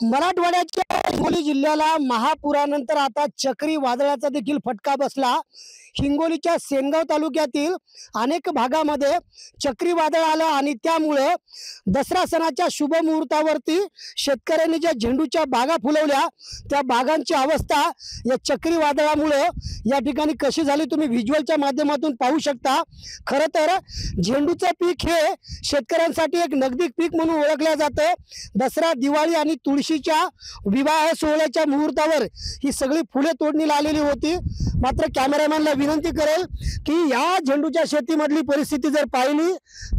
मराठवाड्याच्या हिंगोली जिल्ह्याला महापुरानंतर आता चक्रीवादळाचा देखील फटका बसला। हिंगोलीच्या सेनगाव तालुक्यातील अनेक भागामध्ये चक्रीवादळ आलं आणि त्यामुळे दसरा सणाच्या शुभ मुहूर्तावरती शेतकऱ्यांनी ज्या झेंडूच्या बागा फुलवल्या त्या बागांची अवस्था या चक्रीवादळामुळे या ठिकाणी कशी झाली तुम्ही व्हिज्युअलच्या माध्यमातून पाहू शकता। खरं तर झेंडूचं पीक हे शेतकऱ्यांसाठी एक नगदी पीक म्हणून ओळखलं जातं। दसरा, दिवाळी आणि तुळशीच्या विवाह सोहळ्याच्या मुहूर्तावर ही सगळी फुले तोडणीला आलेली होती। मात्र कॅमेरामॅनला विनंती करेल की या झेंडूच्या शेतीमधली परिस्थिती जर पाहिली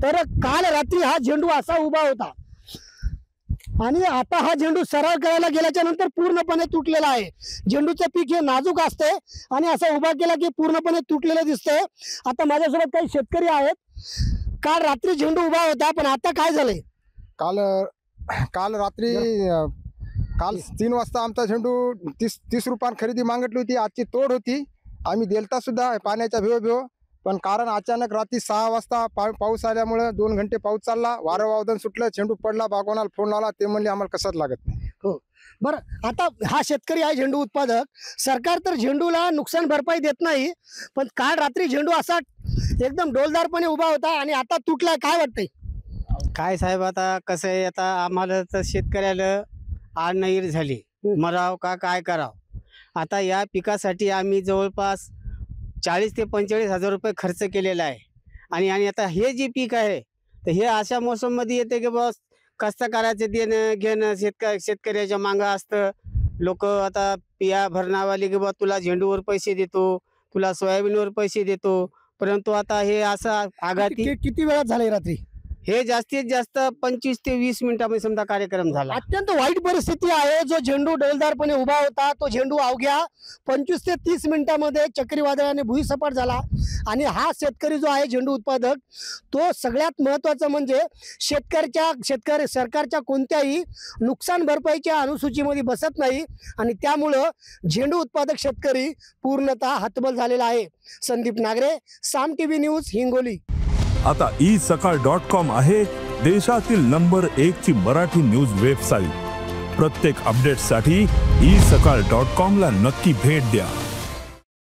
तर काल रात्री हा झेंडू असा उभा होता आणि आता हा झेंडू सरळ करायला गेल्याच्या नंतर पूर्णपणे तुटलेला आहे। झेंडूचं पीक हे नाजूक असते आणि असा उभा केला की पूर्णपणे तुटलेलं दिसतंय। आता माझ्यासोबत काही शेतकरी आहेत। काल रात्री झेंडू उभा होता पण आता काय झालंय? काल रात्री 3 वाजता आमचा झेंडू 30 रुपयात खरेदी मागितली होती। आजची तोड होती, आम्ही देलता सुद्धा पाण्याच्या भेव पण कारण अचानक रात्री 6 वाजता पाऊस आल्यामुळे 2 घंटे पाऊस चालला, वारं वावदन सुटलं, झेंडू पडला, बागवानाला फोन आला, ते म्हणले आम्हाला कशात लागत नाही। हो बरं, आता हा शेतकरी आहे झेंडू उत्पादक, सरकार तर झेंडूला नुकसान भरपाई देत नाही, पण काल रात्री झेंडू असा एकदम डोलदारपणे उभा होता आणि आता तुटलाय, काय वाटतंय? काय साहेब, आता कसं आहे, आता आम्हाला तर शेतकऱ्याला आड नहीर झाली, मराव का काय करावं। आता या पिकासाठी आम्ही जवळपास 40 ते 45 हजार रुपये खर्च केलेला आहे आणि आता हे जे पीक आहे तर हे अशा मोसम मध्ये येते की बस कास्तकाराचे देणं घेणं शेतकऱ्याच्या मागं असतं। लोक आता पिया भरणावाले की बा तुला झेंडूवर पैसे देतो, तुला सोयाबीनवर पैसे देतो, परंतु आता हे असं आघाती किती वेळात झाले रात्री? हे जास्तीत जास्त 25 ते 20 मिनिटांमध्ये समजा कार्यक्रम झाला। अत्यंत वाईट परिस्थिती आहे। जो झेंडू डौलदारपणे उभा होता तो झेंडू अवघ्या 25 ते 30 मिनिटांमध्ये चक्रीवादळाने भुईसपाट झाला आणि हा शेतकरी जो आहे झेंडू उत्पादक, तो सगळ्यात महत्त्वाचं म्हणजे सरकारच्या कोणत्याही नुकसान भरपाईच्या अनुसूचीमध्ये बसत नाही आणि त्यामुळं झेंडू उत्पादक शेतकरी पूर्णतः हतबल झालेला आहे। संदीप नागरे, साम टीव्ही न्यूज, हिंगोली। आता isakal.com आहे देशातील नंबर 1 ची मराठी न्यूज वेबसाईट। प्रत्येक अपडेटसाठी isakal.com ला नक्की भेट द्या।